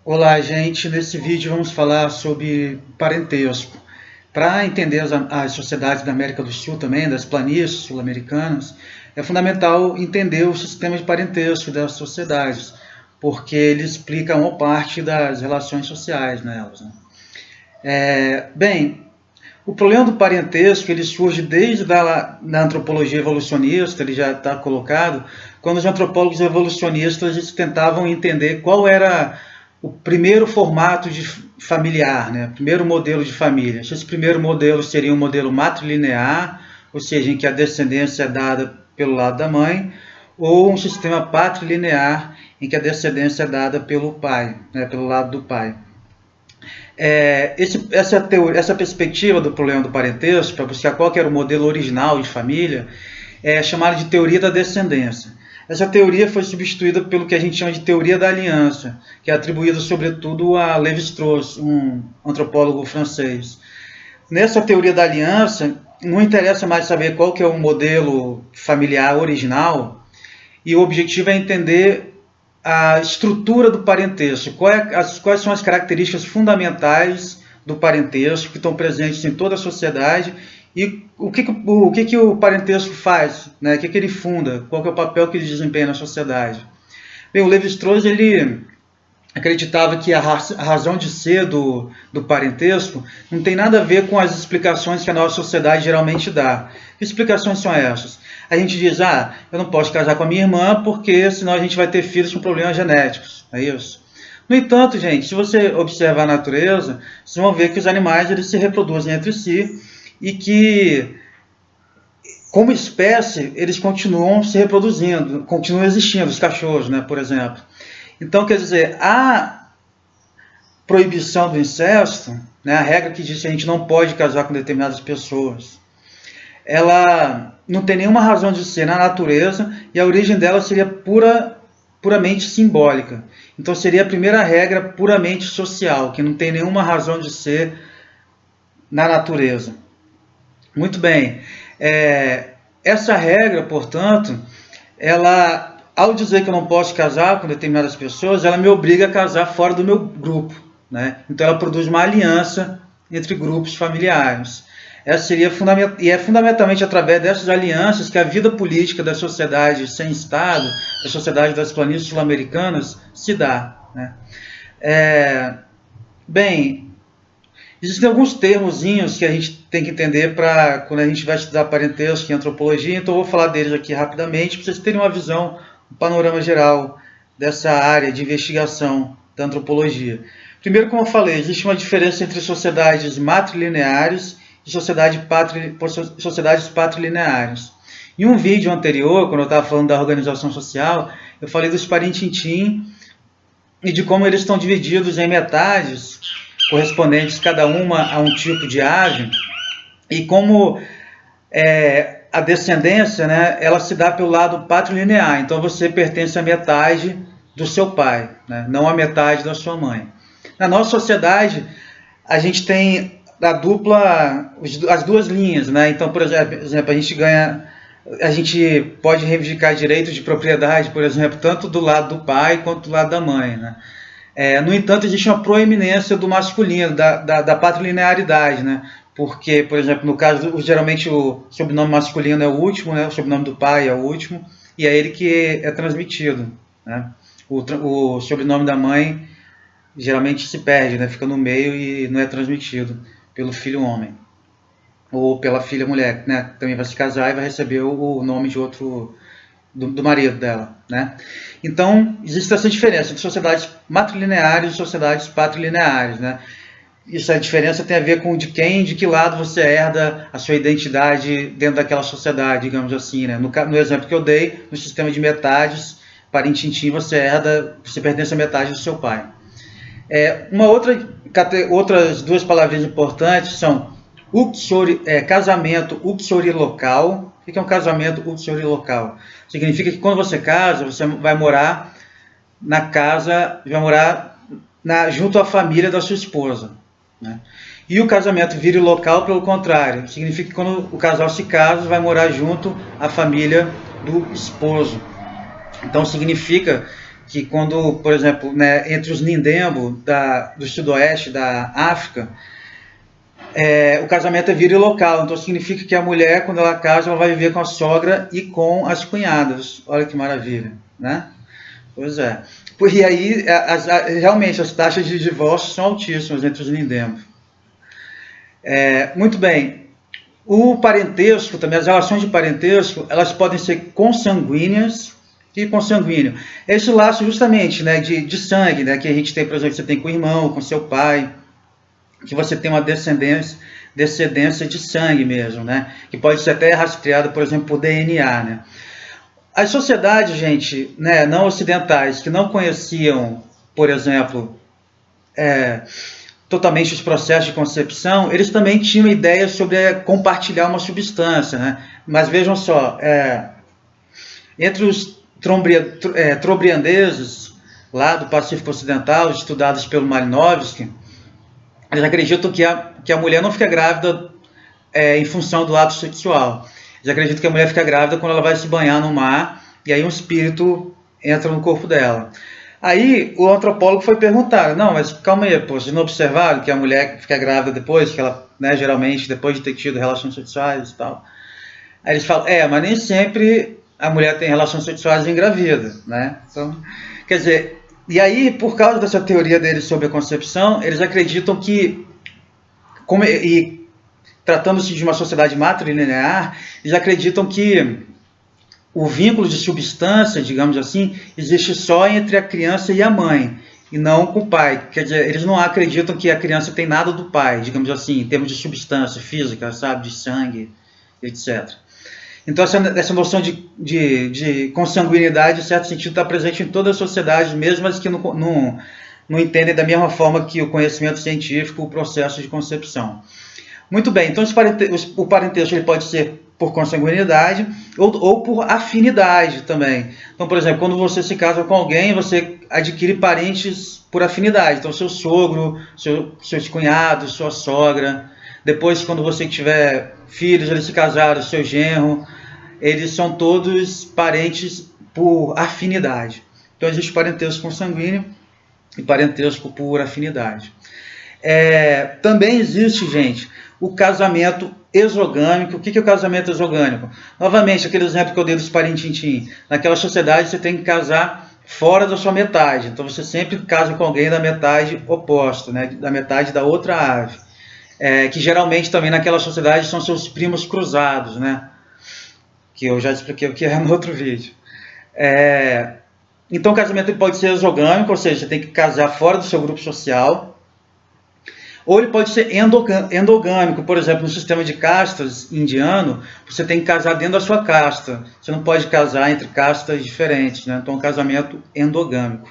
Olá, gente. Nesse vídeo vamos falar sobre parentesco. Para entender as sociedades da América do Sul também, das planícies sul-americanas, é fundamental entender o sistema de parentesco das sociedades, porque ele explica uma parte das relações sociais nelas, né? Bem, o problema do parentesco ele surge desde da antropologia evolucionista, ele já está colocado, quando os antropólogos evolucionistas tentavam entender qual era o primeiro formato de familiar, né? O primeiro modelo de família. Esse primeiro modelo seria um modelo matrilinear, ou seja, em que a descendência é dada pelo lado da mãe, ou um sistema patrilinear, em que a descendência é dada pelo pai, né? Pelo lado do pai. Essa perspectiva do problema do parentesco, para buscar qual era o modelo original de família, é chamada de teoria da descendência. Essa teoria foi substituída pelo que a gente chama de teoria da aliança, que é atribuída sobretudo a Lévi-Strauss, um antropólogo francês. Nessa teoria da aliança, não interessa mais saber qual que é o modelo familiar original, e o objetivo é entender a estrutura do parentesco, quais são as características fundamentais do parentesco que estão presentes em toda a sociedade e o que o parentesco faz, né? O que ele funda, qual que é o papel que ele desempenha na sociedade. Bem, o Lévi-Strauss ele acreditava que a razão de ser do parentesco não tem nada a ver com as explicações que a nossa sociedade geralmente dá. Que explicações são essas? A gente diz, eu não posso casar com a minha irmã porque senão a gente vai ter filhos com problemas genéticos. É isso? No entanto, gente, se você observar a natureza, vocês vão ver que os animais eles se reproduzem entre si e que, como espécie, eles continuam se reproduzindo, continuam existindo, os cachorros, né, por exemplo. Então, quer dizer, a proibição do incesto, né, a regra que diz que a gente não pode casar com determinadas pessoas, ela não tem nenhuma razão de ser na natureza e a origem dela seria puramente simbólica. Então seria a primeira regra puramente social, que não tem nenhuma razão de ser na natureza. Muito bem. Essa regra, portanto, ela, ao dizer que eu não posso casar com determinadas pessoas, ela me obriga a casar fora do meu grupo, né? Então ela produz uma aliança entre grupos familiares. Essa seria e é fundamentalmente através dessas alianças que a vida política da sociedade sem Estado, da sociedade das planícies sul-americanas, se dá, né? Bem, existem alguns termozinhos que a gente tem que entender para quando a gente vai estudar parentesco e antropologia, então eu vou falar deles aqui rapidamente para vocês terem uma visão, um panorama geral dessa área de investigação da antropologia. Primeiro, como eu falei, existe uma diferença entre sociedades matrilineares e sociedades patrilineares. Em um vídeo anterior, quando eu estava falando da organização social, eu falei dos Parintintim e de como eles estão divididos em metades, correspondentes cada uma a um tipo de ave, e como a descendência, né, ela se dá pelo lado patrilinear. Então você pertence à metade do seu pai, né, não à metade da sua mãe. Na nossa sociedade, a gente tem as duas linhas, né? Então, por exemplo, a gente pode reivindicar direitos de propriedade, por exemplo, tanto do lado do pai quanto do lado da mãe, né? No entanto, existe uma proeminência do masculino, da patrilinearidade, né? Porque, por exemplo, no caso, geralmente o sobrenome masculino é o último, né? O sobrenome do pai é o último, e é ele que é transmitido, né? O sobrenome da mãe geralmente se perde, né? Fica no meio e não é transmitido pelo filho homem. Ou pela filha mulher, né? Também vai se casar e vai receber o nome de outro, do marido dela, né? Então, existe essa diferença entre sociedades matrilineares e sociedades patrilineares, né? Essa diferença tem a ver com de que lado você herda a sua identidade dentro daquela sociedade, digamos assim, né? No exemplo que eu dei, no sistema de metades, Parintintim, você pertence à metade do seu pai. Outras duas palavrinhas importantes são casamento uxorilocal. O que é um casamento uxorilocal? Significa que quando você casa, você vai morar na casa, junto à família da sua esposa, né? E o casamento virilocal, pelo contrário, significa que quando o casal se casa, vai morar junto à família do esposo. Então significa que quando, por exemplo, né, entre os Ndembo do sudoeste da África, o casamento é virilocal, então significa que a mulher, quando ela casa, ela vai viver com a sogra e com as cunhadas. Olha que maravilha, né? Pois é. E aí, realmente, as taxas de divórcio são altíssimas entre os Ndembo. Muito bem. O parentesco, também, as relações de parentesco, elas podem ser consanguíneas e consanguíneo. Esse laço justamente, né, de sangue, né, que a gente tem, por exemplo, você tem com o irmão, com seu pai, que você tem uma descendência de sangue mesmo, né, que pode ser até rastreada, por exemplo, por DNA, né. As sociedades, gente, né, não ocidentais, que não conheciam, por exemplo, totalmente os processos de concepção, eles também tinham ideias sobre compartilhar uma substância, né? Mas vejam só, entre os trobriandeses, lá do Pacífico Ocidental, estudados pelo Malinowski, eles acreditam que a mulher não fica grávida em função do ato sexual. Eles acreditam que a mulher fica grávida quando ela vai se banhar no mar, e aí um espírito entra no corpo dela. Aí o antropólogo foi perguntar, não, mas calma aí, pô, vocês não observaram que a mulher fica grávida depois, que ela, né, geralmente, depois de ter tido relações sexuais e tal? Aí eles falam, mas nem sempre a mulher tem relações sexuais e engravida, né? Então, quer dizer, e aí, por causa dessa teoria deles sobre a concepção, eles acreditam que, tratando-se de uma sociedade matrilinear, eles acreditam que o vínculo de substância, digamos assim, existe só entre a criança e a mãe, e não com o pai. Quer dizer, eles não acreditam que a criança tem nada do pai, digamos assim, em termos de substância física, sabe, de sangue, etc. Então, essa noção de consanguinidade, em certo sentido, está presente em todas as sociedades, mesmo as que não entendem da mesma forma que o conhecimento científico o processo de concepção. Muito bem, então o parentesco ele pode ser por consanguinidade ou por afinidade também. Então, por exemplo, quando você se casa com alguém, você adquire parentes por afinidade. Então, seu sogro, seus cunhados, sua sogra. Depois, quando você tiver filhos, eles se casaram, seu genro, eles são todos parentes por afinidade. Então, existe parentesco consanguíneo e parentesco por afinidade. Também existe, gente, o casamento exogâmico. O que é o casamento exogâmico? Novamente, aquele exemplo que eu dei dos parentintim. Naquela sociedade, você tem que casar fora da sua metade. Então, você sempre casa com alguém da metade oposta, né? Da metade da outra ave. Que geralmente também naquela sociedade são seus primos cruzados, né? Que eu já expliquei o que é no outro vídeo. Então, o casamento pode ser exogâmico, ou seja, você tem que casar fora do seu grupo social. Ou ele pode ser endogâmico, por exemplo, no sistema de castas indiano, você tem que casar dentro da sua casta. Você não pode casar entre castas diferentes, né? Então, um casamento endogâmico.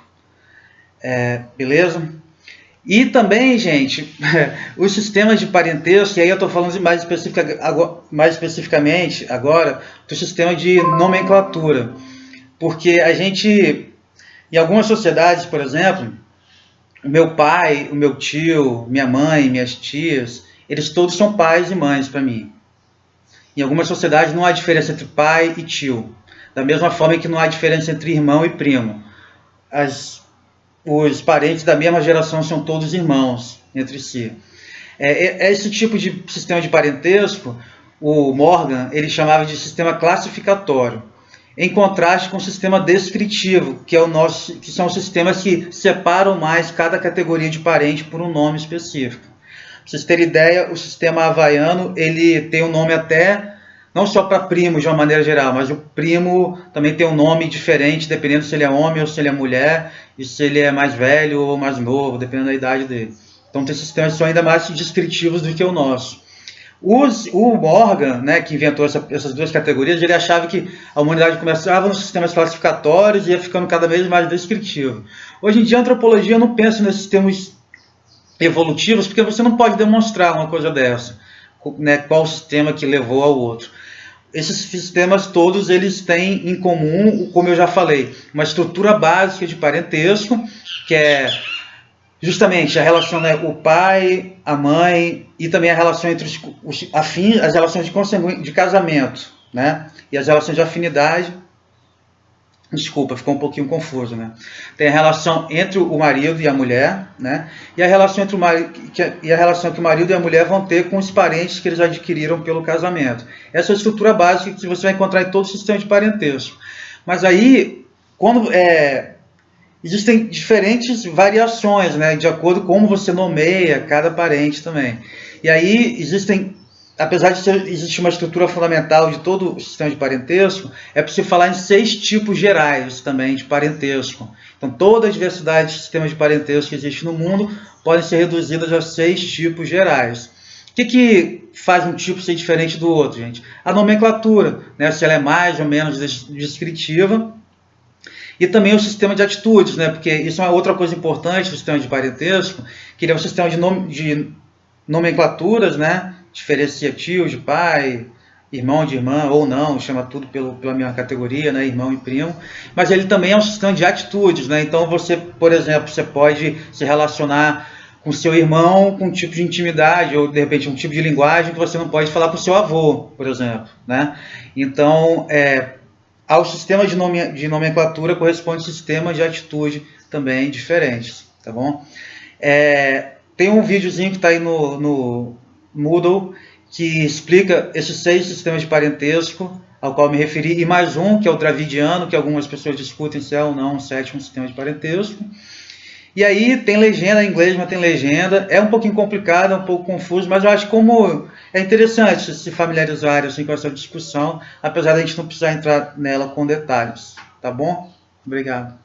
Beleza? E também, gente, os sistemas de parentesco, e aí eu estou falando mais especificamente agora do sistema de nomenclatura. Porque a gente, em algumas sociedades, por exemplo, o meu pai, o meu tio, minha mãe, minhas tias, eles todos são pais e mães para mim. Em algumas sociedades não há diferença entre pai e tio. Da mesma forma que não há diferença entre irmão e primo. Os parentes da mesma geração são todos irmãos entre si. Esse tipo de sistema de parentesco, o Morgan, ele chamava de sistema classificatório. Em contraste com o sistema descritivo, que são sistemas que separam mais cada categoria de parente por um nome específico. Para vocês terem ideia, o sistema havaiano ele tem um nome até, não só para primos de uma maneira geral, mas o primo também tem um nome diferente, dependendo se ele é homem ou se ele é mulher, e se ele é mais velho ou mais novo, dependendo da idade dele. Então tem sistemas que são ainda mais descritivos do que o nosso. O Morgan, né, que inventou essas duas categorias, ele achava que a humanidade começava nos sistemas classificatórios e ia ficando cada vez mais descritivo. Hoje em dia a antropologia não pensa nesses sistemas evolutivos, porque você não pode demonstrar uma coisa dessa, né, qual sistema que levou ao outro. Esses sistemas todos eles têm em comum, como eu já falei, uma estrutura básica de parentesco, que é justamente a relação, né, o pai, a mãe, e também a relação entre os afins, as relações de casamento, né, e as relações de afinidade Desculpa, ficou um pouquinho confuso, né? Tem a relação entre o marido e a mulher, né? E a relação entre e a relação que o marido e a mulher vão ter com os parentes que eles adquiriram pelo casamento. Essa é a estrutura básica que você vai encontrar em todo o sistema de parentesco. Mas aí, quando existem diferentes variações, né? De acordo com como você nomeia cada parente também. E aí existem, apesar de existir uma estrutura fundamental de todo o sistema de parentesco, é possível falar em 6 tipos gerais também de parentesco. Então, toda a diversidade de sistemas de parentesco que existe no mundo podem ser reduzidas a 6 tipos gerais. O que faz um tipo ser diferente do outro, gente? A nomenclatura, né? Se ela é mais ou menos descritiva. E também o sistema de atitudes, né? Porque isso é uma outra coisa importante do sistema de parentesco, que ele é um sistema de nomenclaturas, né? Diferencia tio de pai, irmão de irmã, ou não, chama tudo pela mesma categoria, né? Irmão e primo. Mas ele também é um sistema de atitudes, né? Então você, por exemplo, você pode se relacionar com seu irmão com um tipo de intimidade, ou de repente um tipo de linguagem que você não pode falar com seu avô, por exemplo, né? Então, ao sistema de nomenclatura corresponde sistema de atitude também diferentes, tá bom? Tem um videozinho que está aí no Moodle que explica esses 6 sistemas de parentesco ao qual me referi, e mais um, que é o dravidiano, que algumas pessoas discutem se é ou não um 7º sistema de parentesco. E aí tem legenda em inglês, mas tem legenda. É um pouquinho complicado, é um pouco confuso, mas eu acho como é interessante se familiarizar assim, com essa discussão, apesar de a gente não precisar entrar nela com detalhes. Tá bom? Obrigado.